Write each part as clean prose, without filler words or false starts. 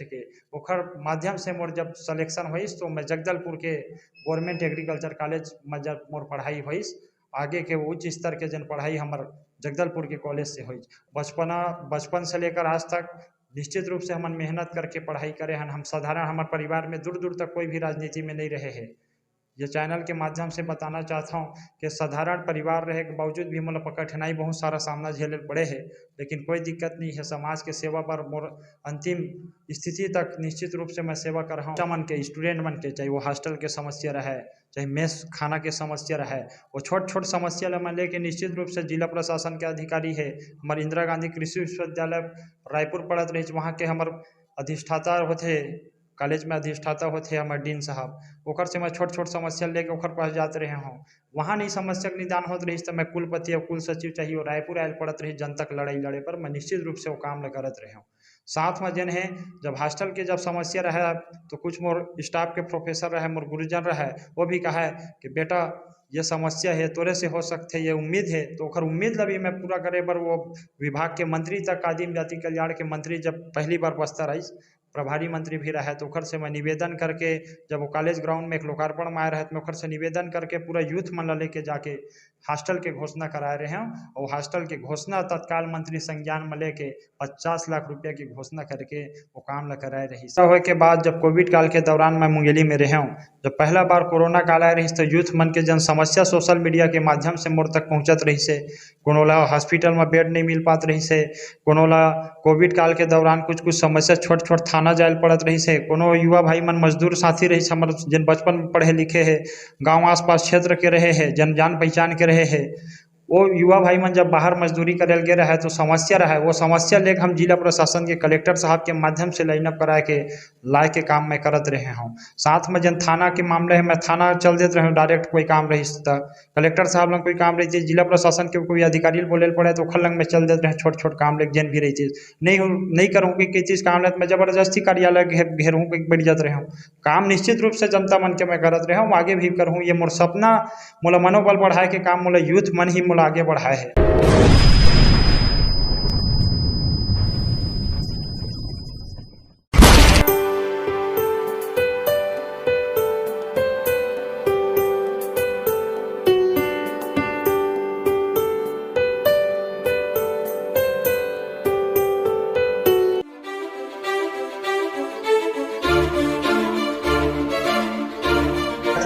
Test के ओकर माध्यम से मोर जब सिलेक्शन हुईस तो मैं जगदलपुर के गवर्नमेंट एग्रीकल्चर कॉलेज में जब मोर पढ़ाई हुईस आगे के उच्च स्तर के जन पढ़ाई हमार जगदलपुर के कॉलेज से हुई। बचपन से लेकर आज तक निश्चित रूप से हम मेहनत करके पढ़ाई करे हैं। हम साधारण हमारे परिवार में दूर दूर तक कोई भी राजनीति में नहीं रहे हैं। ये चैनल के माध्यम से बताना चाहता हूँ कि साधारण परिवार रहे के बावजूद भी मतलब कठिनाई बहुत सारा सामना झेले पड़े है, लेकिन कोई दिक्कत नहीं है। समाज के सेवा पर मोर अंतिम स्थिति तक निश्चित रूप से मैं सेवा कर रहा हूँ। मन के स्टूडेंट मन के चाहे वो हॉस्टल के समस्या रहे चाहे मेस खाना के समस्या रहे वो छोट छोट समस्या ला मैं लेके निश्चित रूप से जिला प्रशासन के अधिकारी है हमारे इंदिरा गांधी कृषि विश्वविद्यालय रायपुर पड़त रही वहाँ के हमारे अधिष्ठाता होते कॉलेज में अधिष्ठाता होते हमारे डीन साहब ओकर से मैं छोट छोट समस्या लेके ओकर पास जाते रहे हूँ। वहाँ नहीं समस्या के निदान होते रही तो मैं कुलपति और कुल सचिव चाहिए और रायपुर आयल पड़त रही जनतक लड़ाई लड़े पर मैं निश्चित रूप से वो काम करत रहे हूँ। साथ में जन है जब हॉस्टल के जब समस्या रहे तो कुछ मोर स्टाफ के प्रोफेसर रहे मोर गुरुजन रहे वो भी कहा है कि बेटा ये समस्या है तोरे से हो सकते ये उम्मीद है तो ओकर उम्मीद अभी मैं पूरा करे पर वो विभाग के मंत्री तक आदिम जाति कल्याण के मंत्री जब पहली बार बस्तर आई प्रभारी मंत्री भी रहे तो ओकर से मैं निवेदन करके जब वो कॉलेज ग्राउंड में एक लोकार्पण में आए रहे तो मैं ओकर से निवेदन करके पूरा यूथ मन लेके जाके हॉस्टल के घोषणा कराए रहे हैं और हॉस्टल के घोषणा तत्काल मंत्री संज्ञान में लेके 50 लाख रुपया की घोषणा करके वो काम ला कराए रही। होने के बाद जब कोविड काल के दौरान मैं मुंगेली में रहा हूँ जब पहला बार कोरोना काल आए रही तो यूथ मन के जन समस्या सोशल मीडिया के माध्यम से मोर तक पहुँचत रही से कोनोला हॉस्पिटल में बेड नहीं मिल पात रही से कोनोला कोविड काल के दौरान कुछ कुछ समस्या छोट छोट थाना जायल पड़त रही से कोनो युवा भाई मन मजदूर साथी रही हमारे जन बचपन में पढ़े लिखे है गाँव आसपास क्षेत्र के रहे हैं जन जान पहचान के रहे हैं वो युवा भाई मन जब बाहर मजदूरी करे गए रहे तो समस्या रहा वो समस्या लेकर हम जिला प्रशासन के कलेक्टर साहब के माध्यम से लाइनअप करा के लाए के काम मैं करत रहे हूँ। साथ में जन थाना के मामले है मैं थाना चल देते रहे डायरेक्ट कोई काम रही तो कलेक्टर साहब लंग कोई काम रही थी जिला प्रशासन के कोई अधिकारी बोले पड़े तो ओखर लंग में चल देते रहे छोट छोट काम लेके जन भी रही चीज़ नहीं करूँ कि चीज़ काम मैं जबरदस्ती कार्यालय घेरूँ बढ़ जाते रहे हूँ। काम निश्चित रूप से जनता मन के मैं करत रहे हूँ आगे भी करूँ ये मोर सपना मोला मनोबल बढ़ाए के काम मोला यूथ मन ही मोला आगे बढ़ाए है।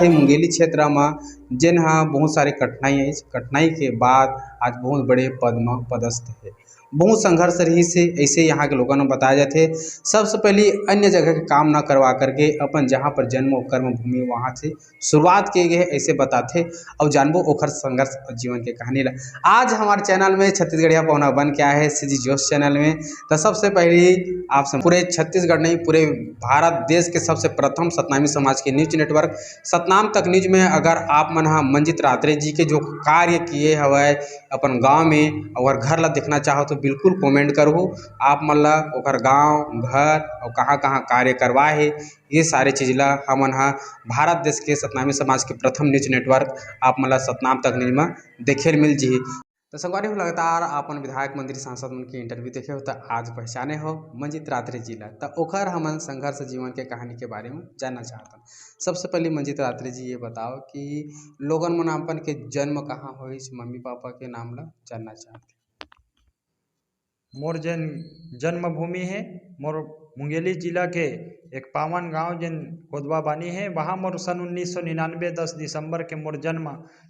मुंगेली क्षेत्र में जेन हाँ बहुत सारे कठिनाई है कठिनाई के बाद आज बहुत बड़े पद में पदस्थ है बहुत संघर्ष रही से ऐसे यहाँ के लोगों ने बताया जाते सबसे पहले अन्य जगह के काम ना करवा करके अपन जहाँ पर जन्म और कर्म भूमि वहाँ से शुरुआत किए गए ऐसे बताते और जानबो ओखर संघर्ष जीवन के कहानी ला। आज हमारे चैनल में छत्तीसगढ़िया पहुना बन के आया है सीजी जोश चैनल में तो सबसे पहले आप पूरे छत्तीसगढ़ नहीं पूरे भारत देश के सबसे प्रथम सतनामी समाज के न्यूज नेटवर्क सतनाम तक न्यूज में अगर आप मन मंजित रात्रे जी के जो कार्य किए हवे अपन गाँव में और घर ला देखना चाहो तो बिल्कुल कमेंट करो आप मन ला ओकर गाँव घर और कहाँ कहाँ कार्य करवाए है ये सारे चीज़ ला हमन भारत देश के सतनामी समाज के प्रथम न्यूज नेटवर्क आप मन ला सतनाम तक न्यूज में देखे मिल जी। तो संगवारी हो लगातार अपन विधायक मंत्री सांसद मन के इंटरव्यू देखे हो तो आज पहचाने हो मंजित रात्रे जिला तो ओखर हमन संघर्ष जीवन के कहानी के बारे में जानना चाहता। सबसे पहले मंजित रात्रे जी ये बताओ कि लोगन मन अपन के जन्म कहाँ हुई मम्मी पापा के नाम ला जानना चाहते। मोर जन जन्मभूमि है मोर मुंगेली जिला के एक पावन गांव जिन कोदवा बानी है वहाँ मोर सन 1999 10 दिसंबर के मोर जन्म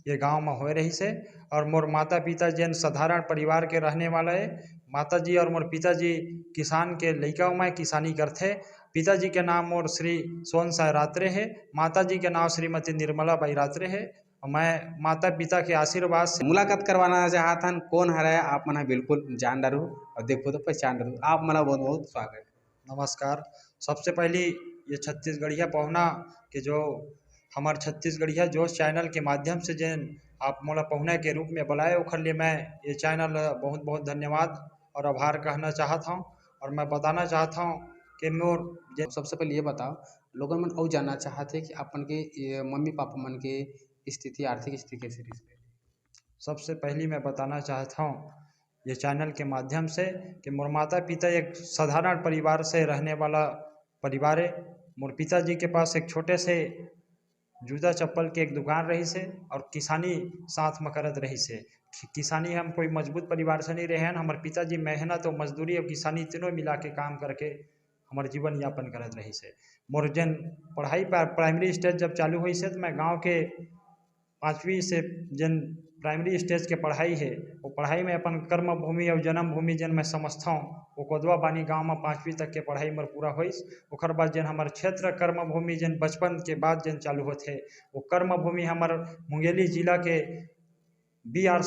ये गांव में हो रही से और मोर माता पिता जन साधारण परिवार के रहने वाला है। माता जी और मोर पिताजी किसान के लइका में किसानी करते। पिताजी के नाम मोर श्री सोन साय रात्रे है माता जी के नाम श्रीमती निर्मला बाई रात्रे है। मैं माता पिता के आशीर्वाद से मुलाकात करवाना चाहता कौन हरे आप मन बिल्कुल जान डारू और देखो तो पहचान डारू आप मन बहुत बहुत स्वागत। नमस्कार। सबसे पहली ये छत्तीसगढ़िया पहुना के जो हमारे छत्तीसगढ़िया जोश चैनल के माध्यम से जिन आप मोला पहुना के रूप में बुलाए उखर लिए मैं ये चैनल बहुत बहुत धन्यवाद और आभार कहना चाहता हूँ। और मैं बताना चाहता हूँ कि मोर सबसे पहले ये बताओ लोगों मन और जानना चाहते कि अपन के मम्मी पापा मन के स्थिति आर्थिक स्थिति कैसे रही। सबसे पहली मैं बताना चाहता हूँ ये चैनल के माध्यम से कि मोर माता पिता एक साधारण परिवार से रहने वाला परिवार है। मोर पिताजी के पास एक छोटे से जूता चप्पल के एक दुकान रही से और किसानी साथ में करत रही से। किसानी हम कोई मजबूत परिवार से नहीं रहे हैं। हमारे पिताजी मेहनत और मजदूरी और किसानी तीनों मिला के काम करके हमारे जीवन यापन करत रही से। मोर जन पढ़ाई प्राइमरी स्टेज जब चालू हुई से तो मैं गांव के 5वीं से जन प्राइमरी स्टेज के पढ़ाई है वो पढ़ाई में अपन कर्म भूमि और जन्म भूमि जन मैं समझता हूँ वो कोदवा बानी गांव में 5वीं तक के पढ़ाई मोर पूरा होइस। ओकर बाद जन हमार क्षेत्र कर्म भूमि जन बचपन के बाद जन चालू होते वो कर्म भूमि हमार मुंगेली जिला के बी आर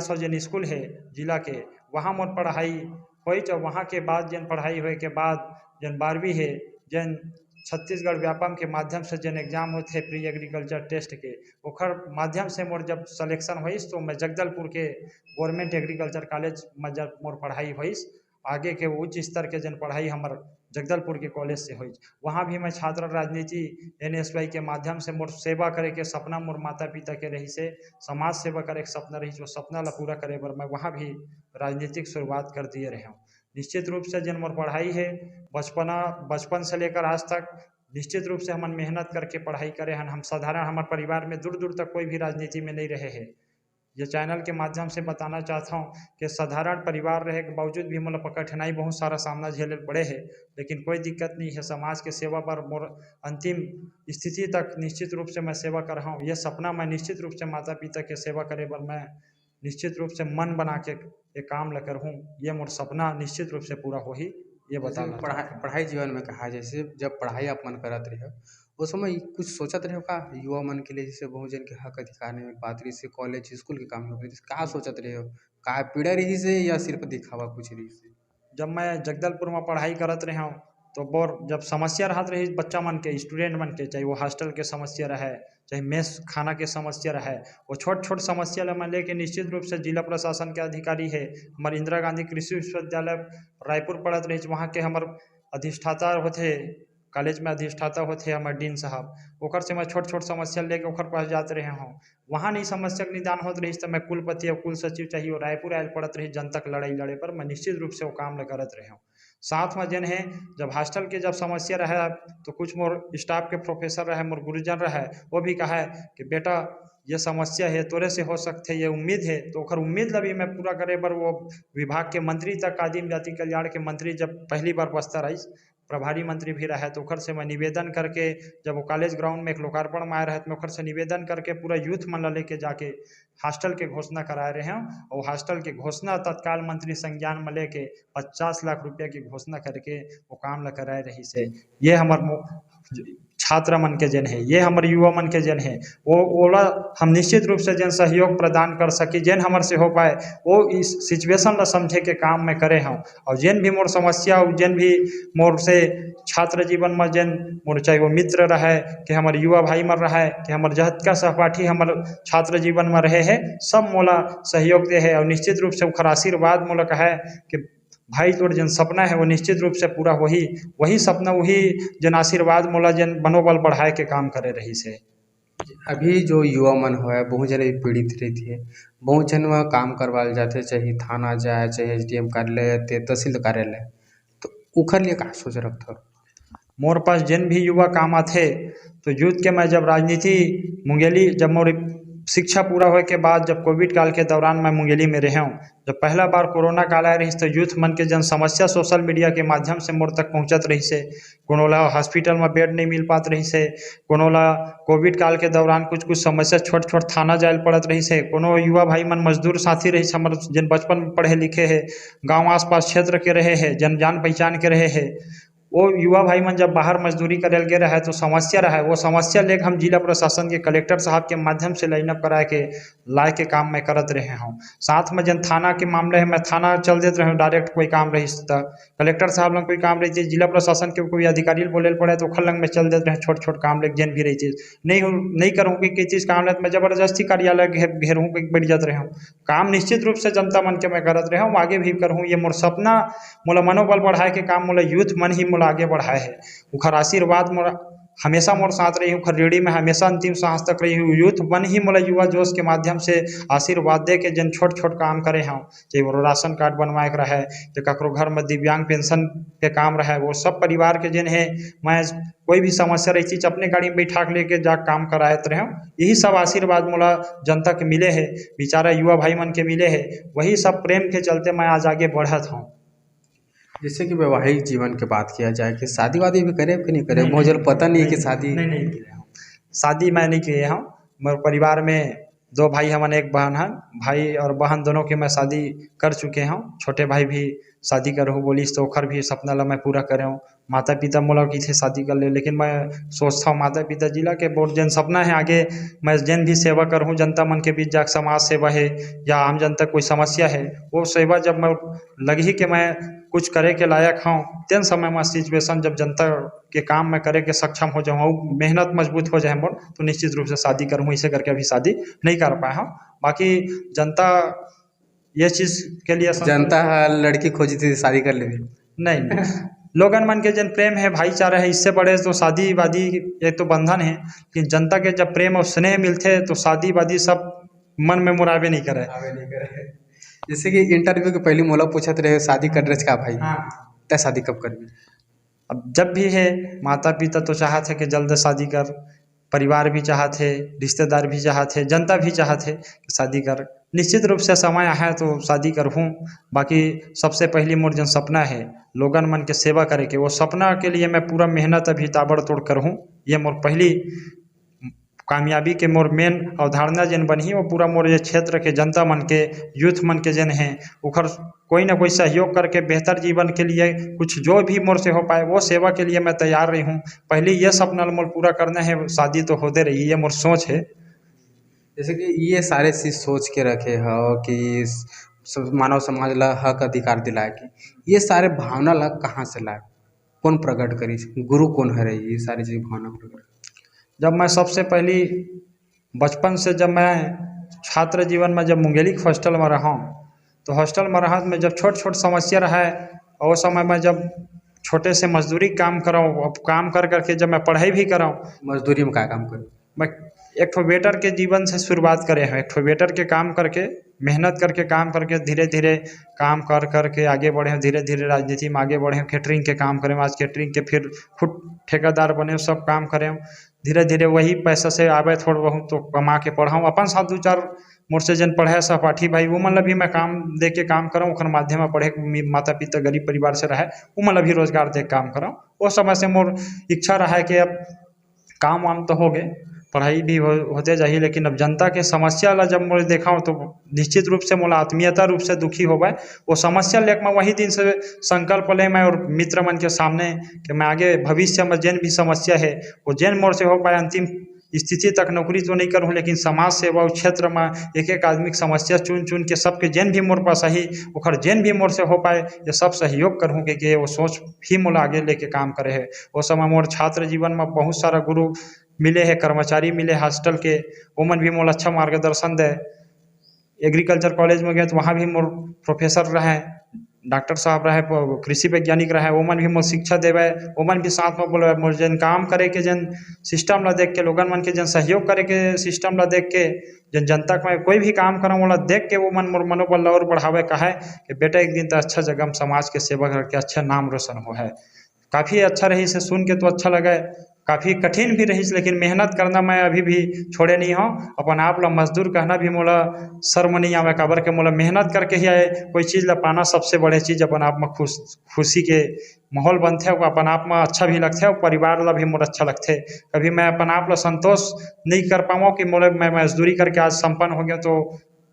सा जन स्कूल है जिला के वहाँ मोर पढ़ाई हुई। और वहाँ के बाद जन पढ़ाई हुए के बाद जन 12वीं है जन छत्तीसगढ़ व्यापम के माध्यम से जन एग्जाम होते प्री एग्रीकल्चर टेस्ट के ओखर माध्यम से मोर जब सिलेक्शन हुईस तो मैं जगदलपुर के गवर्नमेंट एग्रीकल्चर कॉलेज में जब मोर पढ़ाई हुईस आगे के उच्च स्तर के जन पढ़ाई हमार जगदलपुर के कॉलेज से हुई। वहाँ भी मैं छात्र राजनीति NSY के माध्यम से मोर सेवा करे के सपना मोर माता पिता के रही से समाज सेवा करे के सपना रही जो सपना ला पूरा करे बर मैं वहाँ भी राजनीतिक शुरुआत कर दिए रहे हूँ। निश्चित रूप से जन मोर पढ़ाई है बचपन से लेकर आज तक निश्चित रूप से हम मेहनत करके पढ़ाई करे हैं। हम साधारण हमारे परिवार में दूर दूर तक कोई भी राजनीति में नहीं रहे हैं। ये चैनल के माध्यम से बताना चाहता हूँ कि साधारण परिवार रहे के बावजूद भी मतलब कठिनाई बहुत सारा सामना झेले पड़े है लेकिन कोई दिक्कत नहीं है। समाज के सेवा पर मोर अंतिम स्थिति तक निश्चित रूप से मैं सेवा कर रहा हूँ। यह सपना मैं निश्चित रूप से माता पिता के सेवा करे पर मैं निश्चित रूप से मन बना के ये काम ल कर हूँ। ये मोर सपना निश्चित रूप से पूरा हो ही ये बताना। पढ़ाई जीवन में कहा जैसे जब पढ़ाई आप मन करत रहे उस समय कुछ सोचत रहे का युवा मन के लिए जैसे बहुजन के हक अधिकार में बात रही से कॉलेज स्कूल के काम में का सोचत रहे हो का पीड़ा रही से या सिर्फ दिखावा कुछ रही से? जब मैं जगदलपुर में पढ़ाई करत रहे हूँ तो बोर जब समस्या रहत रही बच्चा मन के स्टूडेंट मन के चाहे वो हॉस्टल के समस्या रहे चाहे मेस खाना के समस्या रहे वो छोट छोट समस्या ला मैं लेके निश्चित रूप से जिला प्रशासन के अधिकारी है हमारे इंदिरा गांधी कृषि विश्वविद्यालय रायपुर पढ़त रही वहाँ के हमार अधिष्ठाता होते कॉलेज में अधिष्ठाता होते हमारे डीन साहब ओकर से मैं छोट छोट समस्या लेके ओकर पास जाते रहे हूँ। वहाँ नहीं समस्या के निदान होते रही तो मैं कुलपति और कुल सचिव चाहिए और रायपुर आयल पड़त रही जनतक लड़ाई लड़े पर मैं निश्चित रूप से वो काम ल करत रहे हूँ। साथ में जन है जब हॉस्टल के जब समस्या रहे तो कुछ मोर स्टाफ के प्रोफेसर रहे मोर गुरुजन रहे वो भी कहा है कि बेटा ये समस्या है तोरे से हो सकते ये उम्मीद है तो ओखर उम्मीद ला भी मैं पूरा करे बर वो विभाग के मंत्री तक आदिम जाति कल्याण के मंत्री जब पहली बार बस्ता रही प्रभारी मंत्री भी रहे तो ओखर से मैं निवेदन करके जब वो कॉलेज ग्राउंड में एक लोकार्पण में आए रहे तो मैं ओखर से निवेदन करके पूरा यूथ मन लेके जाके हॉस्टल के घोषणा कराए रहे हैं और हॉस्टल के घोषणा तत्काल मंत्री संज्ञान में लेके 50 लाख रुपया की घोषणा करके वो काम ला कराए रही से। ये हमारे छात्र मन के जन है ये हमारे युवा मन के जन है वो ओला हम निश्चित रूप से जन सहयोग प्रदान कर सके जन हमार से हो पाए वो इस सिचुएशन ला समझे के काम में करे हम और जन भी मोर समस्या जन भी मोर से छात्र जीवन में जन मोर चाहे वो मित्र रहे कि हमारे युवा भाई मर रहा है कि हमारे जहत का सहपाठी हमारे छात्र जीवन में रहे हैं सब मोला सहयोग दे है और निश्चित रूप से उखर आशीर्वाद मोला कहा है कि भाई तोर जन सपना है वो निश्चित रूप से पूरा वही सपना वही जन आशीर्वाद मोला जन मनोबल बढ़ाए के काम करे रही से। अभी जो युवा मन हो है बहुत जन पीड़ित रहती है बहुत जन वह काम करवाल जाते चाहे थाना जाए चाहे SDM कार्यालय तहसील कार्यालय तो उखर लिए का सोच रखते मोर पास जन भी युवा काम आते तो यूथ के मैं जब राजनीति मुंगेली जब मोर शिक्षा पूरा होए के बाद जब कोविड काल के दौरान मैं मुंगेली में रहे हूँ जब पहला बार कोरोना काल आए रही तो यूथ मन के जन समस्या सोशल मीडिया के माध्यम से मोर तक पहुँचत रही से कोनो ला हॉस्पिटल में बेड नहीं मिल पात रही से कोनो ला कोविड काल के दौरान कुछ समस्या छोट छोट थाना जायल पड़त रही से कोनो युवा भाई मन मजदूर साथी रही से हमारे जन बचपन में पढ़े लिखे है गाँव आसपास क्षेत्र के रहे है जन जान पहचान के रहे है वो युवा भाई मन जब बाहर मजदूरी करे गए रहे तो समस्या रहा है वो समस्या लेकर हम जिला प्रशासन के कलेक्टर साहब के माध्यम से लाइनअप कराए के लाए के काम मैं करत रहे हूँ। साथ में जन थाना के मामले है मैं थाना चल देते रहे डायरेक्ट कोई काम रही तो कलेक्टर साहब लंग कोई काम रही थी जिला प्रशासन के कोई अधिकारी बोले पड़े तो खल लंग में चल देते रहे छोट छोट काम लेके जन भी रही थी नहीं करूँ कि चीज़ काम ले मैं ज़बरदस्ती कार्यालय घेरूँ बैठ जाते रहे हूँ काम निश्चित रूप से जनता मन के मैं करत रहे हूँ आगे भी करूँ। ये मोर सपना मोला मनोबल बढ़ाए के काम मोला यूथ मन ही मोला आगे बढ़ाए है उखर आशीर्वाद मोला हमेशा मोर साथ रही हूँ, खरेड़ी में हमेशा अंतिम सांस तक रही हूँ। यूथ बन ही मोला युवा जोश के माध्यम से आशीर्वाद दे के जन छोट छोट काम करे हूँ, चाहे वो राशन कार्ड बनवाए के रहे, जो ककरो घर में दिव्यांग पेंशन के काम रहे, वो सब परिवार के जन है मैं कोई भी समस्या रही चीज अपने गाड़ी में बैठा के लेके जा काम कराते रहे हूँ। यही सब आशीर्वाद मोला जनता के मिले है, बेचारा युवा भाई मन के मिले है, वही सब प्रेम के चलते मैं आज आगे बढ़त हूँ। जैसे कि वैवाहिक जीवन की बात किया जाए कि शादी वादी भी करे कि नहीं करे, बहुत जल्द पता नहीं है कि शादी नहीं किया हूँ, शादी मैं नहीं किए हूँ। मेरे परिवार में 2 भाई हमन, 1 बहन है। भाई और बहन दोनों की मैं शादी कर चुके हूँ। छोटे भाई भी शादी करहूँ बोलिस तो ओखर भी सपना ला मैं पूरा करे हूँ। माता पिता मोला की थे शादी कर ले, लेकिन मैं सोचता हूँ माता पिता जिला के बोर जन सपना है आगे मैं जन भी सेवा करहूँ जनता मन के बीच जाकर, समाज सेवा है या आम जनता कोई समस्या है, वो सेवा जब मैं लगी कि मैं कुछ करे के लायक हूँ, तेन समय में सिचुएशन जब जनता के काम में करे के सक्षम हो जाऊँ, मेहनत मजबूत हो जाए मोर, तो निश्चित रूप से शादी करूँ। इसे करके अभी शादी नहीं कर पाया हूँ। बाकी जनता ये चीज़ के लिए जनता लड़की खोजी थी शादी कर ले नहीं लोगन मन के जन प्रेम है, भाईचारा है, इससे बड़े तो शादी वादी एक तो बंधन है, लेकिन जनता के जब प्रेम और स्नेह मिलते तो शादी वादी सब मन में मुराबे नहीं करे। जैसे कि इंटरव्यू के पहले मोला पूछत रहे शादी कर रहे का भाई, हाँ, तय शादी कब करबी? अब जब भी है माता पिता तो चाहते हैं कि जल्द शादी कर, परिवार भी चाहते, रिश्तेदार भी चाहते, जनता भी चाहते कि शादी कर। निश्चित रूप से समय आया है तो शादी करहूँ। बाकी सबसे पहली मोर जन सपना है लोगन मन के सेवा करे के, वो सपना के लिए मैं पूरा मेहनत अभी ताबड़तोड़ करहूँ। ये मोर पहली कामयाबी के मोर मेन अवधारणा जन बनी, वो पूरा मोर ये क्षेत्र के जनता मन के, यूथ मन के जन हैं उखर कोई ना कोई सहयोग करके बेहतर जीवन के लिए कुछ जो भी मोर से हो पाए वो सेवा के लिए मैं तैयार रही हूँ। पहले ये सपना मोर पूरा करना है, शादी तो होते रही, ये मोर सोच है। जैसे कि ये सारे चीज सोच के रखे हो कि मानव समाज ला हक अधिकार दिलाए के, ये सारे भावना ला कहाँ से लाए, कौन प्रकट करी, गुरु कौन है ये सारी चीज भावना प्रकट? जब मैं सबसे पहली बचपन से जब मैं छात्र जीवन में जब मुंगेली के हॉस्टल में रहा, तो हॉस्टल में रहा में जब छोट छोट समस्या रहा है, और समय में जब छोटे से मजदूरी काम कराऊँ, अब काम कर करके जब मैं पढ़ाई भी कराऊँ। मजदूरी में क्या काम करूँ? मैं एक ठो वेटर के जीवन से शुरुआत करे हैं, एक ठो वेटर के काम करके मेहनत करके काम करके धीरे धीरे काम कर करके आगे बढ़े हैं, धीरे धीरे राजनीति में आगे बढ़े हैं, कैटरिंग के काम करें, आज कैटरिंग के फिर खुद ठेकेदार बने, सब काम करें, धीरे धीरे वही पैसा से आवे थोड़ा बहुत तो कमा के पढ़ाऊँ। अपन साथ 2-4 मोर से जन पढ़े सहपाठी भाई वो मतलब भी मैं काम दे के काम कराऊँ, ओखर माध्यम में पढ़े, माता पिता गरीब परिवार से रहे वो मतलब भी रोजगार दे काम कराऊँ। वो समय से मोर इच्छा रहा है कि अब काम वाम तो हो गए, पढ़ाई भी होते जाइए, लेकिन अब जनता के समस्या ला जब मुझे देखा हो तो निश्चित रूप से मोला आत्मीयता रूप से दुखी हो गए। वो समस्या लेकर मैं वही दिन से संकल्प ले मैं और मित्र मन के सामने कि मैं आगे भविष्य में जैन भी समस्या है वो जैन मोड़ से हो पाए, अंतिम स्थिति तक नौकरी तो नहीं करूँ, लेकिन समाज सेवा क्षेत्र में एक एक आदमी की समस्या चुन चुन के सबके जैन भी मोर पास सही ओखर जैन भी मोर से हो पाए ये सब सहयोग करूँ कि वो सोच भी मोला आगे लेके काम करे है। वो समय मोर छात्र जीवन में बहुत सारा गुरु मिले हैं, कर्मचारी मिले हॉस्टल के, ओमन भी मोला अच्छा मार्गदर्शन दे। एग्रीकल्चर कॉलेज में गए तो वहाँ भी मोर प्रोफेसर रहे, डॉक्टर साहब रहे, कृषि वैज्ञानिक रहे, ओमन भी मोर शिक्षा देवे, ओमन भी साथ में बोले मोर जन काम करे के जन सिस्टम ला देख के, लोगन मन के जन सहयोग करे के सिस्टम ला देख के, जन जनता में कोई भी काम करूँ वाला देख के वो मन मोर मनोबल और बढ़ावे का है कि बेटा एक दिन तो अच्छा जगह में समाज के सेवा करके अच्छा नाम रोशन हो है। काफ़ी अच्छा रही से सुन के तो अच्छा लगा, काफ़ी कठिन भी रही लेकिन मेहनत करना मैं अभी भी छोड़े नहीं हूँ। अपन आप ला मजदूर कहना भी मोला शर्म नहीं आवे, काबर के मोला मेहनत करके ही आए कोई चीज़ ला पाना सबसे बड़े चीज़ अपन आप में खुशी के माहौल बनते हो, अपन आप में अच्छा भी लगते हो, परिवार ला भी मोला अच्छा लगते। कभी मैं अपन आप ला संतोष नहीं कर पाऊँ कि मोला मैं मजदूरी करके आज संपन्न हो गया तो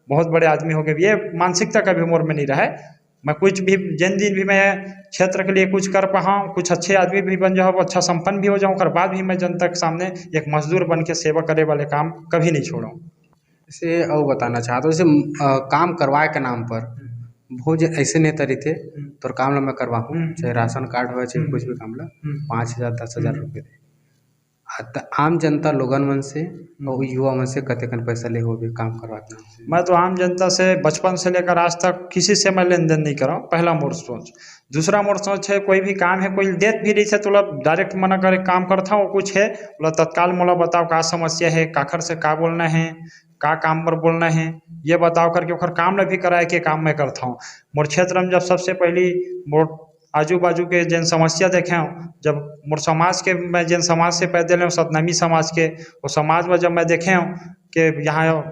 बहुत बड़े आदमी हो गए, ये मानसिकता कभी मोर में नहीं रहा है। मैं कुछ भी जिन दिन भी मैं क्षेत्र के लिए कुछ कर पाऊँ, कुछ अच्छे आदमी भी बन जाऊँ, अच्छा संपन्न भी हो जाऊँ, उसके बाद भी मैं जनता के सामने एक मजदूर बन के सेवा करे वाले काम कभी नहीं छोड़ूँ। जैसे और बताना चाहता हूँ, जैसे काम करवाए के नाम पर बहुत ऐसे नेता रहते तो काम ला मैं करवाऊँ, चाहे राशन कार्ड हो चाहे कुछ भी काम ला 5,000 10,000 रुपये दे, आम जनता लोगन मन से और युवा मन से कतेकन पैसा ले हो भी काम करवाते हैं। मैं तो आम जनता से बचपन से लेकर आज तक किसी से मैं लेन देन नहीं कर रहा हूँ। पहला मोर सोच। दूसरा मोर सोच है, कोई भी काम है, कोई देत भी रही है तो मतलब डायरेक्ट मना करे काम करता हूँ, कुछ है मतलब तत्काल मोला बताओ का समस्या है, काखर से का बोलना है, का काम पर बोलना है, ये बताओ करके ओखर काम ल भी कराए के काम मैं करता हूँ। मोर क्षेत्र में जब सबसे पहली मोर आजू बाजू के जन समस्या देखे हूँ, जब मोर समाज के मैं जन समाज से पैदल हूँ सतनामी समाज के, वो समाज में जब मैं देखे हूँ कि यहाँ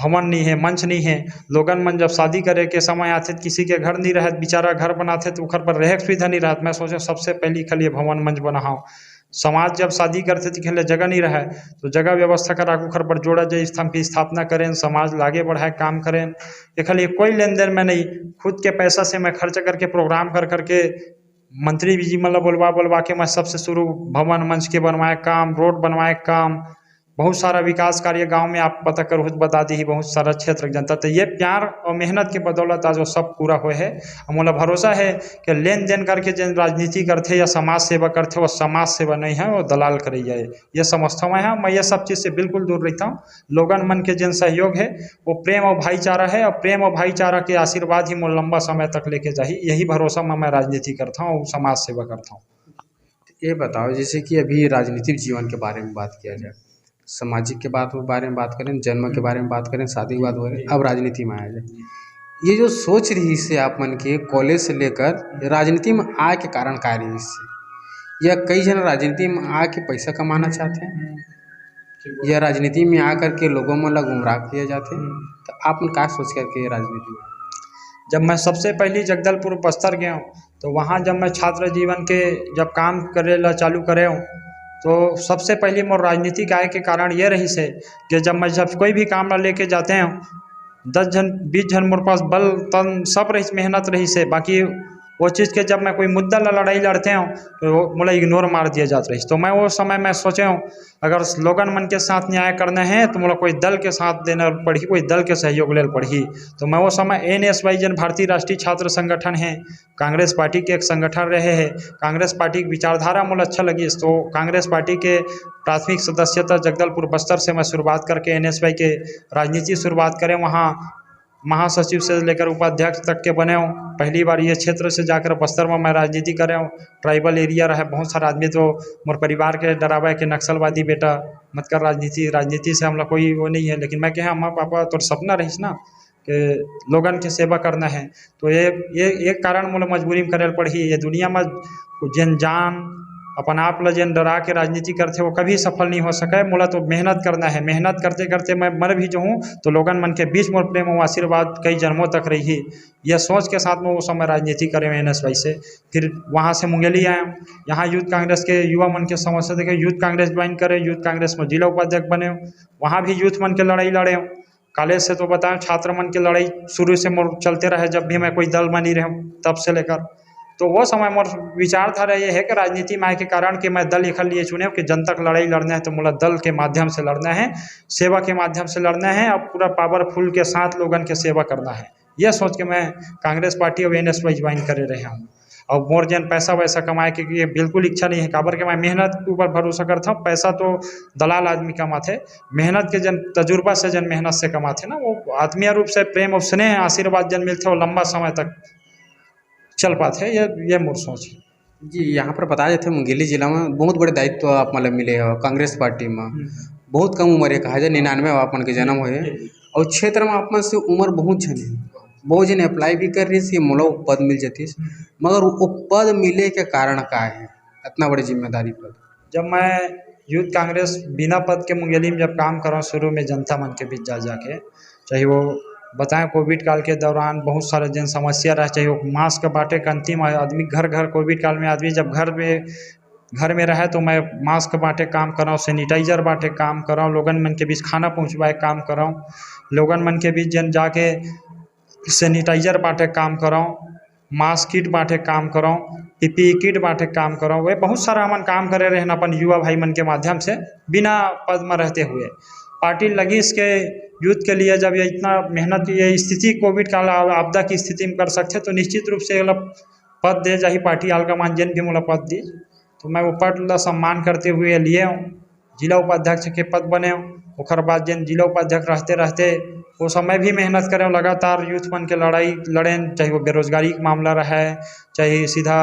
भवन नहीं है, मंच नहीं है, लोगन मन जब शादी करे के समय आते किसी के घर नहीं रहे, बेचारा घर बनाते तो घर पर रहे सुविधा नहीं रहत। मैं सोचे सबसे पहली खाली भवन मंच बनाओ। समाज जब शादी करते थे खेले जगह नहीं रहे तो जगह व्यवस्था करा घर पर जोड़ा जाए, स्तंभ की स्थापना करें, समाज आगे बढ़ाए काम करें। ये खाली कोई लेन देन में नहीं, खुद के पैसा से मैं खर्च करके प्रोग्राम कर करके मंत्री जी मतलब बोलवा बोलवा के मैं सबसे शुरू भवन मंच के बनवाए काम, रोड बनवाए काम, बहुत सारा विकास कार्य गांव में आप पता करो बता दी ही, बहुत सारा क्षेत्र की जनता। तो ये प्यार और मेहनत के बदौलत आज वो सब पूरा हुए है। मोला भरोसा है कि लेन देन करके जिन राजनीति करते या समाज सेवा करते वो समाज सेवा नहीं है, वो दलाल करे जाए, ये समझता हूँ मैं ये सब चीज़ से बिल्कुल दूर रहता हूँ। लोगन मन के जिन सहयोग है वो प्रेम और भाईचारा है, और प्रेम और भाईचारा के आशीर्वाद ही मोल लंबा समय तक लेके जाही, यही भरोसा में मैं राजनीति करता हूँ और समाज सेवा करता हूँ। ये बताओ जैसे कि अभी राजनीतिक जीवन के बारे में बात किया जाए, सामाजिक के बारे में बात करें, जन्म के बारे में बात करें, शादी की बात करें, अब राजनीति में आया जाए, ये जो सोच रही से आप मन के कॉलेज से लेकर राजनीति में आए के कारण का रही इससे, या कई जन राजनीति में आके पैसा कमाना चाहते हैं या राजनीति में आकर के लोगों में गुमराह किए जाते हैं, तो आप का सोच करके राजनीति में? जब मैं सबसे पहली जगदलपुर बस्तर गया हूँ तो वहाँ जब मैं छात्र जीवन के जब काम करे ला चालू करे हूँ तो सबसे पहली मोर राजनीतिक आय के कारण ये रही से कि जब कोई भी काम ला लेके जाते हैं 10 जन 20 जन मोर पास बल तन सब रही मेहनत रही से, बाकी वो चीज़ के जब मैं कोई मुद्दा ला लड़ाई लड़ते हूँ तो मोला इग्नोर मार दिया जाता रही। तो मैं वो समय मैं सोचे हूँ अगर लोगन मन के साथ न्याय करना है तो मोला कोई दल के साथ देना पड़ी, कोई दल के सहयोग ले पड़ी। तो मैं वो समय NSY जन भारतीय राष्ट्रीय छात्र संगठन है, कांग्रेस पार्टी के एक संगठन रहे हैं, कांग्रेस पार्टी की विचारधारा मुझे अच्छा लगी तो कांग्रेस पार्टी के प्राथमिक सदस्यता जगदलपुर बस्तर से मैं शुरुआत करके NSY के राजनीति शुरुआत करें, वहाँ महासचिव से लेकर उपाध्यक्ष तक के बने हूँ। पहली बार ये क्षेत्र से जाकर बस्तर में मैं राजनीति कर रहा हूँ। ट्राइबल एरिया रहा बहुत सारा आदमी तो मोर परिवार के डरावा के नक्सलवादी बेटा मत कर राजनीति से हम लोग कोई वो नहीं है, लेकिन मैं कहा अम्मा पापा तो सपना रहीस ना कि लोगन की सेवा करना है, तो ये एक कारण मुझे मजबूरी में करे पड़ी। ये दुनिया में जन जान अपन आप ला जन डरा के राजनीति करते वो कभी सफल नहीं हो सके। मोला तो मेहनत करना है, मेहनत करते करते मैं मर भी जाऊँ तो लोगन मन के बीच मोर प्रेम और आशीर्वाद कई जन्मों तक रही, यह सोच के साथ में वो समय राजनीति करे NSY से। फिर वहाँ से मुंगेली आया, यहाँ यूथ कांग्रेस के युवा मन के समस्या देखे यूथ कांग्रेस ज्वाइन करे, यूथ कांग्रेस में जिला उपाध्यक्ष बने, वहाँ भी यूथ मन के लड़ाई लड़े। कॉलेज से तो बताएं छात्र मन की लड़ाई शुरू से मोर चलते रहे, जब भी मैं कोई दल में नहीं रहूँ तब से लेकर। तो वो समय मोर विचारधारा ये है कि राजनीति में आए के कारण कि मैं दल एक लिए चुने कि जनता की लड़ाई लड़ना है तो मुझे दल के माध्यम से लड़ना है, सेवा के माध्यम से लड़ना है और पूरा पावरफुल के साथ लोगन के सेवा करना है। यह सोच के मैं कांग्रेस पार्टी और NSY ज्वाइन करे रहे हूँ। और मोर जन पैसा वैसा कमाए के ये बिल्कुल इच्छा नहीं है, काबर के मैं मेहनत के ऊपर भरोसा करता हूँ। पैसा तो दलाल आदमी कमाते, मेहनत के जन तजुर्बा से जन मेहनत से कमाते ना, वो आत्मीय रूप से प्रेम और स्नेह आशीर्वाद जन मिलते वो लंबा समय तक चल पाते हैं। ये मोर सोच है जी। यहाँ पर बताया जाता है मुंगेली जिला में बहुत बड़े दायित्व आप मतलब मिले हो कांग्रेस पार्टी में, बहुत कम उम्र है, कहा जाए 99 आपन के जन्म हुए और क्षेत्र में आपन से उम्र बहुत जन है, बहुत जन अप्लाई भी कर रही है, मोला पद मिल जाती, मगर वो पद मिले के कारण का है इतना बड़ी जिम्मेदारी पद? जब मैं यूथ कांग्रेस बिना पद के मुंगेली में जब काम कर रहा हूँ शुरू में जनता मन के बीच जाके, चाहे वो बताएं कोविड काल के दौरान बहुत सारे जन समस्या रहे, चाहे वो मास्क बांटे के अंतिम आदमी घर घर कोविड काल में आदमी जब घर में रहे तो मैं मास्क बांटे काम कर रहा हूँ, सैनिटाइजर बांटे काम कर रहा हूँ, लोगन मन के बीच खाना पहुँचवाए काम कर रहा हूँ, लोगन मन के बीच जन जाके सैनिटाइजर बांटे काम कर रहा हूँ, मास्क किट बांटे काम कर रहा हूँ, PPE किट बांटे काम कर रहा हूँ। वे बहुत सारा हमन काम करे रहे अपन युवा भाई मन के माध्यम से बिना पद में रहते हुए। पार्टी लगी इसके यूथ के लिए जब ये इतना मेहनत ये स्थिति कोविड काल आपदा की स्थिति में कर सकते तो निश्चित रूप से पद दे जाही पार्टी आलका मान जन भी मोला पद दी, तो मैं वो पद ला सम्मान करते हुए लिए हूँ। जिला उपाध्यक्ष के पद बने। ओकर बाद जन जिला उपाध्यक्ष रहते रहते वो समय भी मेहनत करें, लगातार यूथ मन के लड़ाई लड़ें, चाहे वो बेरोजगारी के मामला रहे, चाहे सीधा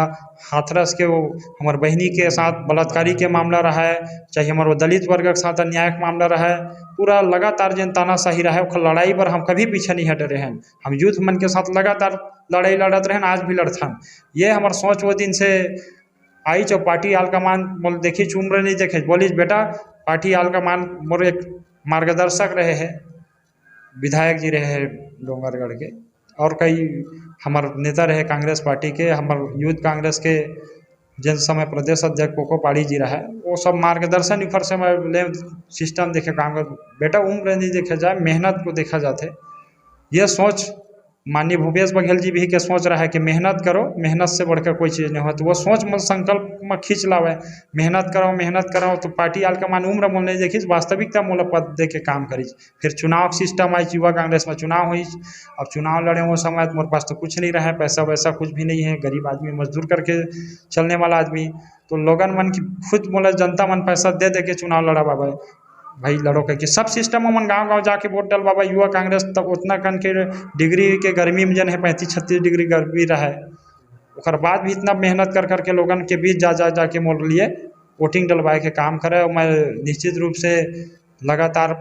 हाथरस के वो हमार बहिनी के साथ बलात्कारी के मामला रहे, चाहे हमारे दलित वर्ग के साथ अन्याय के मामला रहे, पूरा लगातार जन तानाशाही रहे ओकर लड़ाई पर हम कभी पीछे नहीं हटे रहे हैं। हम यूथ मन के साथ लगातार लड़ाई लड़त रहे, आज भी लड़थन। ये हमार सोच वो दिन से आई जो पार्टी आलकमान बोल देखी उम्र नहीं देखे, बोली बेटा पार्टी आलकमान मोर एक मार्गदर्शक रहे हैं, विधायक जी रहे हैं डोंगरगढ़ के, और कई हमार नेता रहे कांग्रेस पार्टी के, हमार यूथ कांग्रेस के जिन समय प्रदेश अध्यक्ष कोको पाड़ी जी रहा है, वो सब मार्गदर्शन ऊपर से मैं ले सिस्टम देखे काम कर। बेटा उम्र नहीं देखे जाए, मेहनत को देखा जाते। ये सोच माननीय भूपेश बघेल जी भी के सोच रहा है कि मेहनत करो, मेहनत से बढ़कर कोई चीज़ नहीं होती। वो सोच में संकल्प में खींच लावे, मेहनत करो तो पार्टी आल के मान उम्र मोल नहीं देखी, वास्तविकता मोल पद दे के काम करी। फिर चुनाव सिस्टम आई, युवा कांग्रेस में चुनाव हुई, अब चुनाव लड़े वो समय मोर पास तो कुछ नहीं रहा है, पैसा वैसा कुछ भी नहीं है, गरीब आदमी मजदूर करके चलने वाला आदमी, तो लोगन मन की खुद बोले जनता मन पैसा दे दे के चुनाव लड़ा बाबा भाई लड़ो कह के। सब सिस्टम मन गांव गांव जाके वोट डल बाबा। युवा कांग्रेस तक उतना कन के डिग्री के गर्मी में जन है 35-36 डिग्री गर्मी रहे, और बाद भी इतना मेहनत कर करके लोगन के बीच जा के मोल लिए वोटिंग डलवाए के काम करे। और मैं निश्चित रूप से लगातार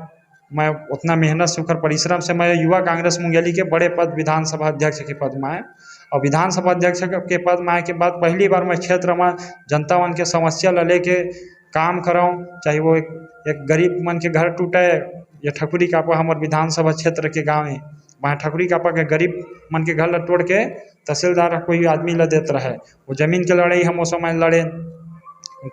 मैं उतना मेहनत से उकर परिश्रम से मैं युवा कांग्रेस मुंगेली के बड़े पद विधानसभा अध्यक्ष के पद में आए, और विधानसभा अध्यक्ष के पद में आए के बाद पहली बार मैं क्षेत्र में जनता मन के समस्या ल लेके काम कराऊँ, चाहे वो एक गरीब मन के घर टूटे या ठकुरी कापा हमारे विधानसभा क्षेत्र के गाँव है, वहाँ ठकुरी कापा के गरीब मन के घर ला तोड़ के तहसीलदार कोई आदमी ला देते रहे, वो जमीन के लड़ाई हम उस समय लड़े,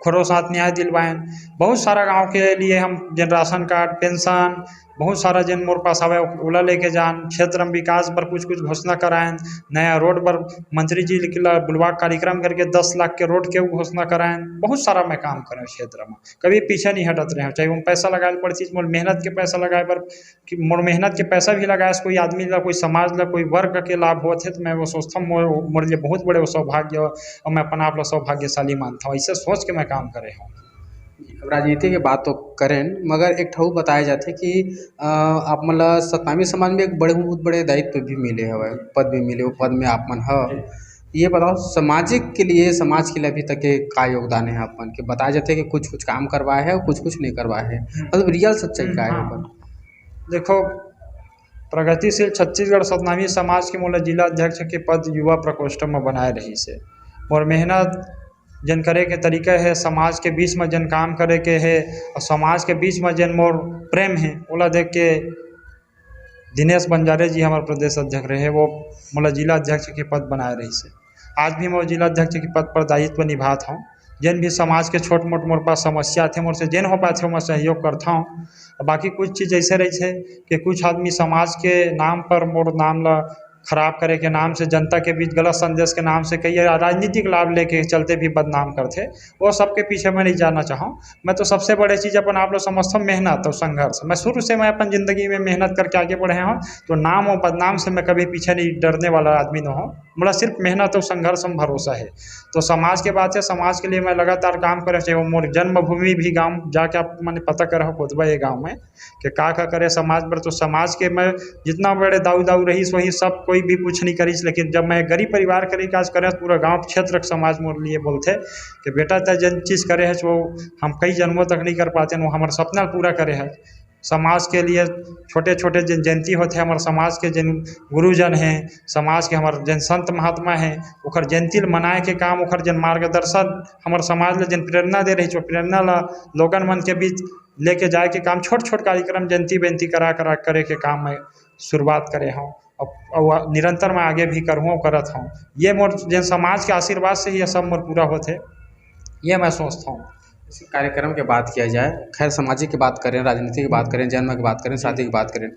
खरो साथ न्याय दिलवाएं। बहुत सारा गांव के लिए हम जन राशन कार्ड पेंशन बहुत सारा जन मोर पास आवे ओला लेके जान, क्षेत्र में विकास पर कुछ घोषणा कराएं, नया रोड पर मंत्री जी बुलवा कार्यक्रम करके 10 लाख के रोड के घोषणा कराएं। बहुत सारा मैं काम करें क्षेत्र में, कभी पीछे नहीं हटत रहे, चाहे वो पैसा लगाए पड़ती मोर मेहनत के पैसा लगाए पर कि मोर मेहनत के पैसा भी लगाए कोई आदमी ला, कोई समाज ला, कोई वर्ग के लाभ होते तो मैं वो सोचता हूँ मोर लिए बहुत बड़े वो सौभाग्य, और मैं अपना आप सौभाग्यशाली मानता हूँ। ऐसे सोच के मैं काम करे हूँ। अब राजनीति की बात तो करें, मगर एक ठऊ बताए जाते कि आप मतलब सतनामी समाज में एक बहुत बड़े दायित्व भी मिले हवे, पद भी मिले, वो पद में आप मन ह ये बताओ सामाजिक के लिए, समाज के लिए अभी तक के का योगदान है अपन के? बताया जाते हैं कि कुछ काम करवाए है और कुछ नहीं करवाए है, मतलब रियल सच्चाई का है ऊपर? देखो प्रगतिशील छत्तीसगढ़ सतनामी समाज के मूल जिला अध्यक्ष के पद युवा प्रकोष्ठ में बनाए रही से, और मेहनत जन करे के तरीका है, समाज के बीच में जन काम करे के है, और समाज के बीच में जन मोर प्रेम है ओला देख के दिनेश बंजारे जी हमारे प्रदेश अध्यक्ष रहे, वो मोला जिला अध्यक्ष के पद बनाए रही से। आज भी मैं जिला अध्यक्ष के पद पर दायित्व निभाता हूँ। जिन भी समाज के छोट मोट मोर पास समस्या थे मोर से जिन हो पाते मैं सहयोग करता हूँ। बाकी कुछ चीज़ ऐसे रही है कि कुछ आदमी समाज के नाम पर मोर नाम ला खराब करे के नाम से, जनता के बीच गलत संदेश के नाम से कई राजनीतिक लाभ लेके चलते भी बदनाम करते, वो सबके पीछे मैं नहीं जाना चाहूँ। मैं तो सबसे बड़ी चीज़ अपन आप लोग समझता हूँ मेहनत और संघर्ष। मैं शुरू से मैं अपन ज़िंदगी में मेहनत करके आगे बढ़े हूँ, तो नाम और बदनाम से मैं कभी पीछे नहीं डरने वाला आदमी न हो। मेरा सिर्फ मेहनत और संघर्ष में भरोसा है। तो समाज के बात है, समाज के लिए मैं लगातार काम करे, चाहे वो मोर जन्मभूमि भी गाँव जाके आप मैंने पता करा कोतबा ये गाँव में कि का करे समाज पर। तो समाज के मैं जितना बड़े दाऊ रही वही सब कोई भी कुछ नहीं करी, लेकिन जब मैं गरीब परिवार के लिए काज करे पूरा गांव क्षेत्र समाज मोर लिए बोलते कि बेटा तय जन चीज़ करे है वो हम कई जन्मों तक नहीं कर पाते, वो हमारे सपना पूरा करे है। समाज के लिए छोटे छोटे जिन जयंती होते हैं, हमारे समाज के जिन गुरुजन हैं, समाज के हमारे जिन संत महात्मा हैं, ओकर जयंती मनाए के काम, ओकर जिन मार्गदर्शन हमारे समाज ले जिन प्रेरणा दे रही, जो प्रेरणा ला लोगन मन के बीच लेके जाए के काम, छोट छोट कार्यक्रम जयंती बेंती करा करे के काम में शुरुआत करे हूँ, और निरंतर मैं आगे भी करूँ करत हूँ। ये मोर जिन समाज के आशीर्वाद से ही ये सब मोर पूरा होते, ये मैं सोचता हूँ। इसी कार्यक्रम की बात किया जाए, खैर सामाजिक की बात करें, राजनीति की बात करें, जन्म की बात करें, शादी की बात करें,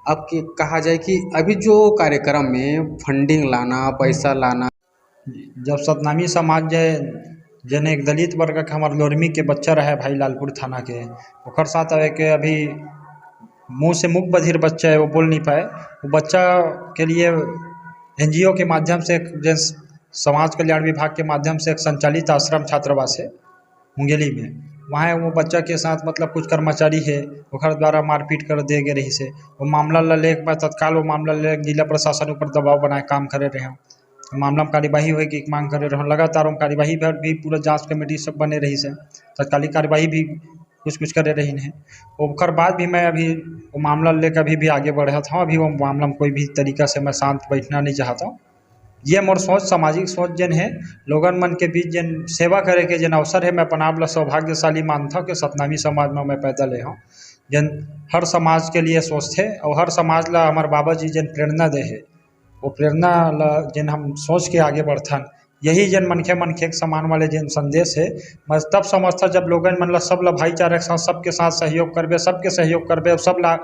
अब कि कहा जाए कि अभी जो कार्यक्रम में फंडिंग लाना, पैसा लाना, जब सतनामी समाज जन एक दलित वर्ग के हमारे लोरमी के बच्चा रहे भाई लालपुर थाना के, ओकर साथ आवे के अभी मुंह से मुख बधिर बच्चा है, वो बोल नहीं पाए, वो बच्चा के लिए NGO के माध्यम से जन समाज कल्याण विभाग के माध्यम से एक संचालित आश्रम छात्रावास है मुंगेली में, वहाँ वो बच्चा के साथ मतलब कुछ कर्मचारी है ओकर द्वारा मारपीट कर दे गए रही से वो मामला ला ले के बाद तत्काल वो मामला ले जिला प्रशासन ऊपर दबाव बनाए काम करे रहे मामला में कार्यवाही होए की मांग करे रहे लगातार हम कार्यवाही भी पूरा जांच कमेटी सब बने रही से तत्कालिक कार्यवाही भी कुछ करे रही है ओकर बाद भी मैं अभी वो मामला लेकर अभी भी आगे बढ़ा था अभी वो मामला में कोई भी तरीका से मैं शांत बैठना नहीं चाहता हूँ। ये मोर सोच सामाजिक सोच जन है लोगन मन के बीच जन सेवा करे के जन अवसर है मैं अपना आप ला सौभाग्यशाली मानता हूँ कि सतनामी समाज में मैं पैदा ले हूँ जन हर समाज के लिए सोचते और हर समाज ला हमारे बाबा जी जन प्रेरणा दे है वो प्रेरणा ला जन हम सोच के आगे बढ़थन यही जन मनखे मनखे के समान वाले जन संदेश है मैं तब समझता जब लोगन मन ला सब ला भाईचारे के साथ सबके साथ सहयोग करबे सबके सहयोग करबे सब ला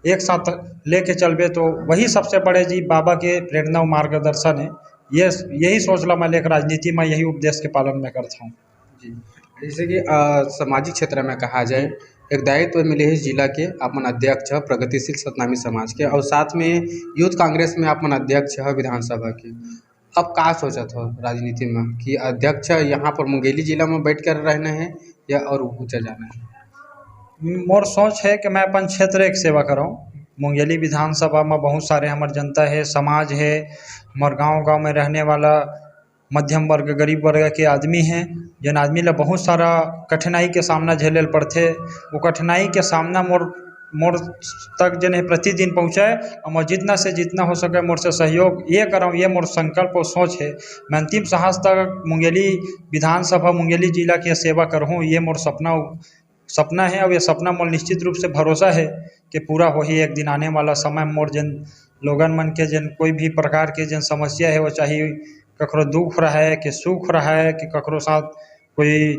एक साथ लेके चलबे तो वही सबसे बड़े जी बाबा के प्रेरणा और मार्गदर्शन है ये यही सोच ला मैं लेकर राजनीति में यही उपदेश के पालन में करता हूँ। जी जैसे कि सामाजिक क्षेत्र में कहा जाए एक दायित्व मिले है जिला के अपन अध्यक्ष है प्रगतिशील सतनामी समाज के और साथ में यूथ कांग्रेस में अपन अध्यक्ष है विधानसभा के अब का सोचत हो राजनीति में कि अध्यक्ष यहाँ पर मुंगेली जिला में बैठ कर रहना है या और ऊँचा जाना है? मोर सोच है कि मैं अपन क्षेत्र एक सेवा करूँ मुंगेली विधानसभा में बहुत सारे हमारे जनता है समाज है हमारे गांव में रहने वाला मध्यम वर्ग गरीब वर्ग के आदमी हैं जन आदमी ला बहुत सारा कठिनाई के सामना झेले पड़ते वो कठिनाई के सामना मोर तक जन है प्रतिदिन पहुँचाए और मैं जितना से जितना हो सके मोर से सहयोग ये कराऊँ ये मोर संकल्प और सोच है मैं अंतिम साहस तक मुंगेली विधानसभा मुंगेली जिला की सेवा करूँ ये मोर सपना है और ये सपना मोर निश्चित रूप से भरोसा है कि पूरा हो ही एक दिन आने वाला समय मोर जन लोगन मन के जन कोई भी प्रकार के जन समस्या है वो चाहे ककरो दुख रहा है कि सुख रहा है कि ककरो साथ कोई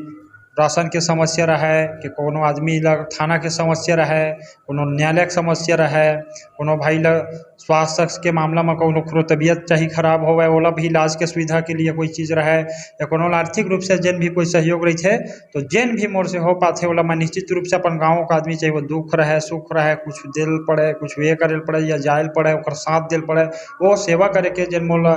राशन के समस्या रहा है कि कोनो आदमी ला थाना के समस्या रहा है कोनो न्यायालय के समस्या रहा है कोनो भाई ला स्वास्थ्य के मामला में कोनो तबीयत चाहे खराब होवे ओला भी इलाज के सुविधा के लिए कोई चीज़ रहा है या कोनो आर्थिक रूप से जन भी कोई सहयोग रही है तो जन भी मोर से हो पाते ओला मैं निश्चित रूप से अपन गाँव का आदमी चाहे वो दुख रहे सुख रहे कुछ दिल पड़े कुछ वे करे पड़े या जायल पड़े और साथ दिल पड़े वो सेवा करे के जन मोल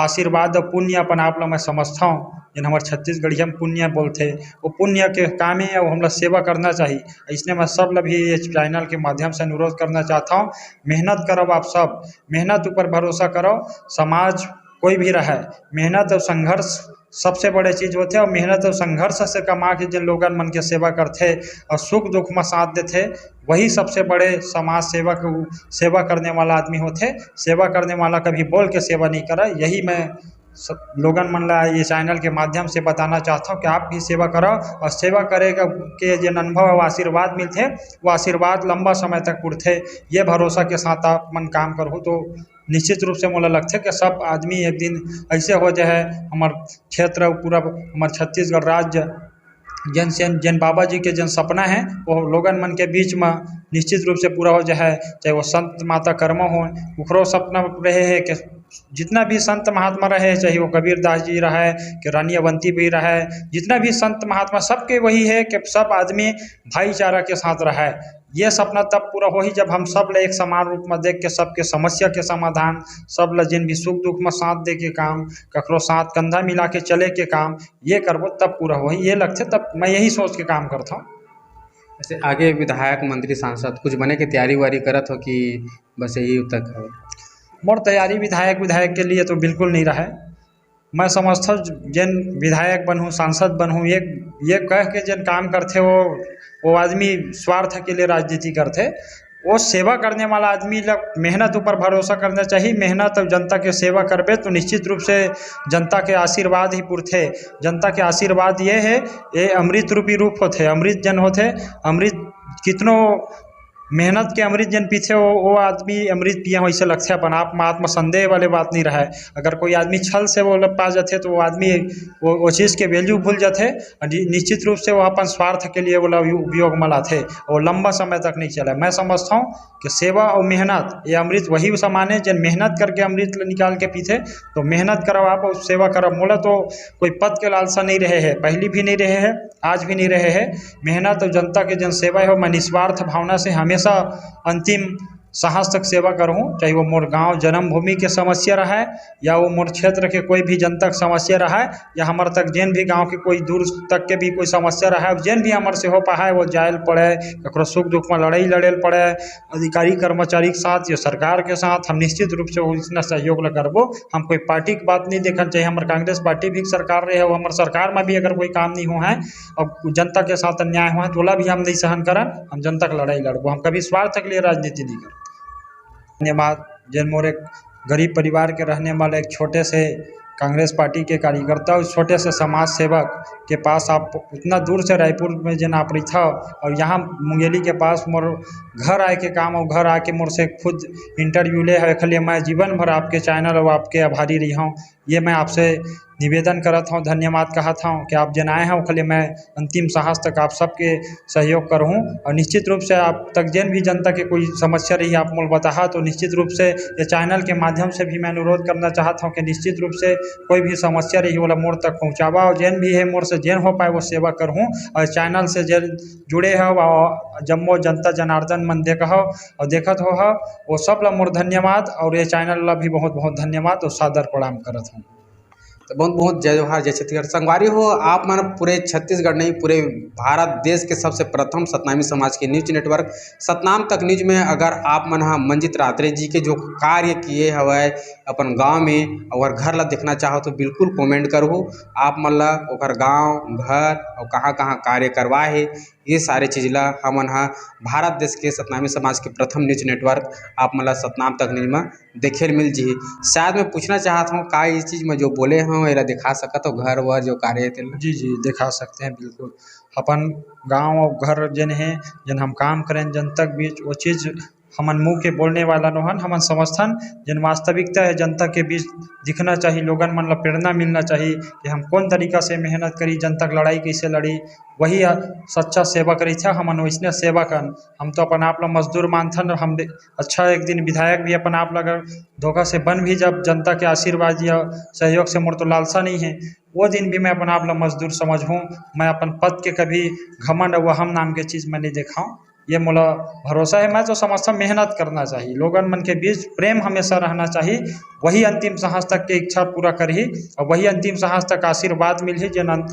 आशीर्वाद और पुण्य अपन आप ला मैं समझता हूँ जन हमारे छत्तीसगढ़िया में पुण्य बोलते वो पुण्य के काम है वो हमला सेवा करना चाहिए इसलिए मैं सब ला भी इस चैनल के माध्यम से अनुरोध करना चाहता हूँ मेहनत करो आप सब मेहनत ऊपर भरोसा करो समाज कोई भी रहा है मेहनत और संघर्ष सबसे बड़े चीज़ होते हैं और मेहनत और संघर्ष से कमा के जिन लोगन मन के सेवा करते और सुख दुख में साथ देते वही सबसे बड़े समाज सेवा करने वाला आदमी होते सेवा करने वाला कभी बोल के सेवा नहीं करे यही मैं लोगन मन ला ये चैनल के माध्यम से बताना चाहता हूँ कि आप भी सेवा करो और सेवा करेगा के जो अनुभव और आशीर्वाद मिलते वो आशीर्वाद लंबा समय तक पुरते ये भरोसा के साथ आप मन काम करूँ तो निश्चित रूप से मोला लगता है कि सब आदमी एक दिन ऐसे हो जाए हमारे क्षेत्र पूरा हमारे छत्तीसगढ़ राज्य जन बाबा जी के जन सपना है वो लोगन मन के बीच में निश्चित रूप से पूरा हो जाए चाहे वो संत माता कर्म हो उकरो सपना रहे है कि जितना भी संत महात्मा रहे चाहे वो कबीर दास जी रहा है कि रानी अवंती भी रहा है जितना भी संत महात्मा सबके वही है कि सब आदमी भाईचारा के साथ रहा है ये सपना तब पूरा हो ही जब हम सब ले एक समान रूप में देख के सबके समस्या के समाधान सब ल जिन भी सुख दुख में साथ दे के काम ककरो साथ कंधा मिला के चले के काम ये करबो तब पूरा हो ही ये लक्ष्य तब मैं यही सोच के काम करता हूँ। जैसे आगे विधायक मंत्री सांसद कुछ बने की तैयारी वारी करत हो कि बस यही तक है? मोर तैयारी विधायक के लिए तो बिल्कुल नहीं रहा है मैं समझता हूँ जन विधायक बनूँ सांसद बनूँ ये कह के जन काम करते वो आदमी स्वार्थ के लिए राजनीति करते वो सेवा करने वाला आदमी लग मेहनत ऊपर भरोसा करना चाहिए मेहनत और जनता के सेवा करबे तो निश्चित रूप से जनता के आशीर्वाद ही पुरथे जनता के आशीर्वाद ये है ये अमृत रूपी रूप होते अमृत जन होते अमृत कितनों मेहनत के अमृत जन पीछे वो आदमी अमृत पिया वैसे लगते अपन आप में आत्मसंदेह वाले बात नहीं रहा है अगर कोई आदमी छल से वो पा जाते तो वो आदमी वो चीज़ के वैल्यू भूल जाते निश्चित रूप से वो अपन स्वार्थ के लिए वो उपयोग में लाते और लंबा समय तक नहीं चला मैं समझता हूँ कि सेवा और मेहनत ये अमृत वही समान है जन मेहनत करके अमृत निकाल के पीते तो मेहनत करो आप और सेवा करो मोला तो कोई पद के लालसा नहीं रहे है पहली भी नहीं रहे है आज भी नहीं रहे है मेहनत और जनता के जन सेवा हो मैं निस्वार्थ भावना से हमेशा अंतिम साहस तक सेवा करहूँ, चाहे वो मोर गांव जन्मभूमि के समस्या रहा या वो मोर क्षेत्र के कोई भी जनतक समस्या रहा या हमार तक जेन भी गांव के कोई दूर तक के भी कोई समस्या रहा जेन भी हमार से हो पाए वो जायल पड़े, ककरो सुख दुख में लड़ाई लड़ेल पड़े अधिकारी कर्मचारी के साथ या सरकार के साथ, हम निश्चित रूप से उसने सहयोग ल करबो। हम कोई पार्टी की बात नहीं देखना चाहिए, हमारे कांग्रेस पार्टी भी सरकार रहे हो, हमारे सरकार में भी अगर कोई काम नहीं हुआ है और जनता के साथ अन्याय हुआ है तो भी हम नहीं सहन करन, हम जनता की लड़ाई लड़बो, हम कभी स्वार्थ के लिए राजनीति नहीं कर। धन्यवाद। जिन मोर एक गरीब परिवार के रहने वाले एक छोटे से कांग्रेस पार्टी के कार्यकर्ता उस छोटे से समाज सेवक के पास आप इतना दूर से रायपुर में जिन आप रही था और यहाँ मुंगेली के पास मोर घर आए के काम और घर आके मोर से खुद इंटरव्यू ले है खलिए मैं जीवन भर आपके चैनल और आपके आभारी रही हूँ। ये मैं आपसे निवेदन करत हूँ, धन्यवाद कहत हूँ कि आप जन आए हैं खलिए मैं अंतिम साहस तक आप सबके सहयोग करहूँ और निश्चित रूप से आप तक जिन भी जनता के कोई समस्या रही आप मोल बताहा तो निश्चित रूप से ये चैनल के माध्यम से भी मैं अनुरोध करना चाहता हूँ कि निश्चित रूप से कोई भी समस्या रही वाला मोर तक पहुँचावा और जिन भी है मोर से जिन हो पाए वो सेवा करहूँ और चैनल से जिन जुड़े हो और जम्मो जनता जनार्दन मन देख हो और देखत हो वो सब ला मोर धन्यवाद और ये चैनल ला भी बहुत बहुत धन्यवाद और सादर प्रणाम करत हूँ। तो बहुत बहुत जय जोहार जय छत्तीसगढ़। संगवारी हो आप मन पूरे छत्तीसगढ़ नहीं पूरे भारत देश के सबसे प्रथम सतनामी समाज के न्यूज नेटवर्क सतनाम तक न्यूज में अगर आप मन हाँ मंजित रात्रे जी के जो कार्य किए हवय अपन गांव में और घर ला देखना चाहो तो बिल्कुल कमेंट करो। आप मन ला ओकर गांव घर और कहाँ कहाँ कार्य करवाए है ये सारे चीज़ ला हमन हाँ भारत देश के सतनामी समाज के प्रथम न्यूज नेटवर्क आप मन ला सतनाम तक न्यूज में देखे मिल जी। शायद मैं पूछना चाहता हूँ का इस चीज़ में जो बोले हैं एला दिखा सकत हो घर वर जो कार्य है तेला? जी जी दिखा सकते हैं बिल्कुल। अपन गांव और घर जन है जन हम काम करें जनता के बीच वो चीज़ हमन मुँह के बोलने वाला नोहन हमन समझथन जन वास्तविकता है जनता के बीच दिखना चाहिए, लोगन मन ला प्रेरणा मिलना चाहिए कि हम कौन तरीका से मेहनत करी, जनता की लड़ाई कैसे लड़ी, वही सच्चा सेवा करी था हमन वैसने सेवा कर। हम तो अपन आप ला मजदूर मानथन, हम अच्छा एक दिन विधायक भी अपन आप लगा धोखा से बन भी जब जनता के आशीर्वाद या सहयोग से मोर तो लालसा नहीं है वो दिन भी मैं अपन आप ला मजदूर समझूँ। मैं अपन पद के कभी घमंड व हम नाम के चीज़ मैं नहीं देखाऊँ, ये मोला भरोसा है। मैं तो समझता मेहनत करना चाहिए, लोगन मन के बीच प्रेम हमेशा रहना चाहिए, वही अंतिम सांस तक के इच्छा पूरा करही और वही अंतिम सांस तक आशीर्वाद मिलही। जन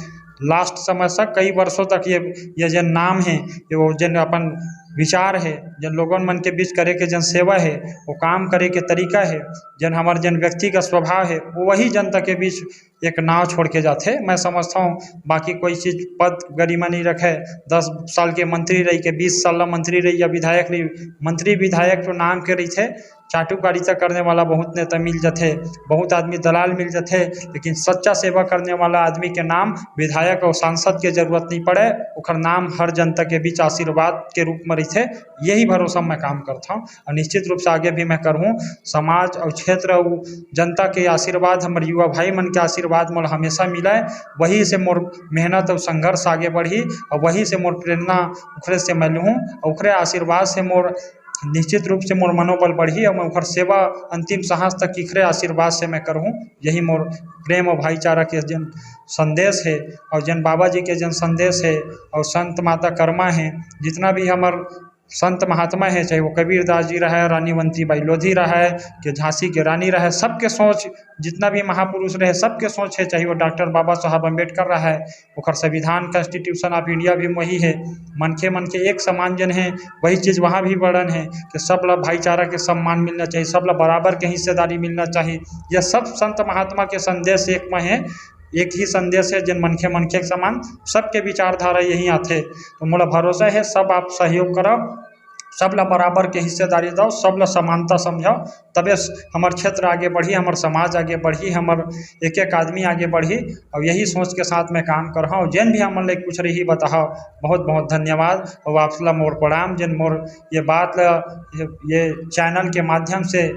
लास्ट समय तक कई वर्षों तक ये जन नाम है ये वो जन अपन विचार है जन लोगन मन के बीच करे के जन सेवा है वो काम करे के तरीका है जन हमार जन व्यक्ति का स्वभाव है वो वही जनता के बीच एक नाव छोड़ के जाते। मैं समझता हूँ बाकी कोई चीज़ पद गरिमा नहीं रखे, 10 साल के मंत्री रही के 20 साल मंत्री रही या विधायक रही, मंत्री विधायक तो नाम के रही थे, चाटुकारिता करने वाला बहुत नेता मिल जाते, बहुत आदमी दलाल मिल जाते, लेकिन सच्चा सेवा करने वाला आदमी के नाम विधायक और सांसद के जरूरत नहीं पड़े, ओकर नाम हर जनता के बीच आशीर्वाद के रूप में रही थे। यही भरोसा मैं काम करता हूँ और निश्चित रूप से आगे भी मैं करूँ। समाज और क्षेत्र और जनता के आशीर्वाद हमारे युवा भाई मन के आशीर्वाद मोर हमेशा मिले, वही से मोर मेहनत और संघर्ष आगे बढ़ी और वही से मोर प्रेरणा उखरे से मैं लूँ और उखरे आशीर्वाद से मोर निश्चित रूप से मोर मनोबल बढ़ी और मैं उखर सेवा अंतिम सांस तक इखरे आशीर्वाद से मैं करूँ। यही मोर प्रेम और भाईचारा के जन संदेश है और जन बाबा जी के जन संदेश है और संत माता कर्मा है, जितना भी हमार संत महात्मा है, चाहे वो कबीरदास जी रहे, रानीवंती बाई लोधी रहे, कि झांसी के रानी रहे, सबके सोच जितना भी महापुरुष रहे सबके सोच है, चाहे वो डॉक्टर बाबा साहब अम्बेडकर रहे, ओकर संविधान कॉन्स्टिट्यूशन ऑफ इंडिया भी वही है। मनखे मन के एक समान जन है, वही चीज़ वहाँ भी वर्णन है कि सब ला भाईचारा के सम्मान मिलना चाहिए, सब ला बराबर के हिस्सेदारी मिलना चाहिए। यह सब संत महात्मा के संदेश एक में है, एक ही संदेश है जन मनखे मनखे के समान सबके विचारधारा यही आते। तो मोला भरोसा है सब आप सहयोग करो, सब ला बराबर के हिस्सेदारी दो, सब ला समानता समझाओ, तबे हमार क्षेत्र आगे बढ़ी, हमार समाज आगे बढ़ी, हमार एक एक आदमी आगे बढ़ी। और यही सोच के साथ मैं काम कर रहा हूँ। जैन भी हमन ले कुछ रही बताओ, बहुत बहुत धन्यवाद और आपला मोर प्रणाम। जन मोर ये बात ये चैनल के माध्यम से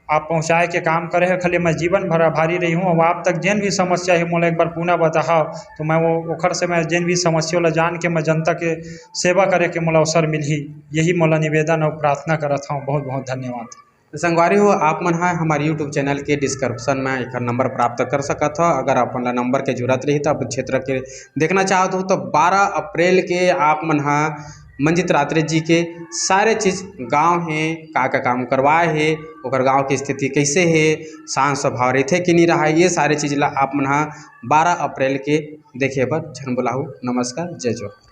आप पहुँचाए के काम करे है, खाली मैं जीवन भर आभारी रही हूँ। और आप तक जिन भी समस्या है मोला एक बार पुनः बताओ तो मैं वो ओखर से मैं जिन भी समस्या ला जान के मैं जनता के सेवा करे के मोला अवसर मिलही, यही मोला निवेदन और प्रार्थना करत हूँ। बहुत बहुत धन्यवाद। संगवारी हो आप मन हाँ हमारे यूट्यूब चैनल के डिस्क्रिप्शन में एक नंबर प्राप्त कर सकत हो। अगर अपन ला नंबर के जरूरत रही तो आप क्षेत्र के देखना चाहते हो तो 12 अप्रैल के आप मन हाँ मंजित रात्रे जी के सारे चीज़ गांव है का काम करवाए है, ओकर गांव की स्थिति कैसे है, शांत स्वभाव रहते कि नहीं रहा, ये सारे चीज़ ला आप मन 12 अप्रैल के देखे बर झन बोलाहू। नमस्कार, जय जोहार।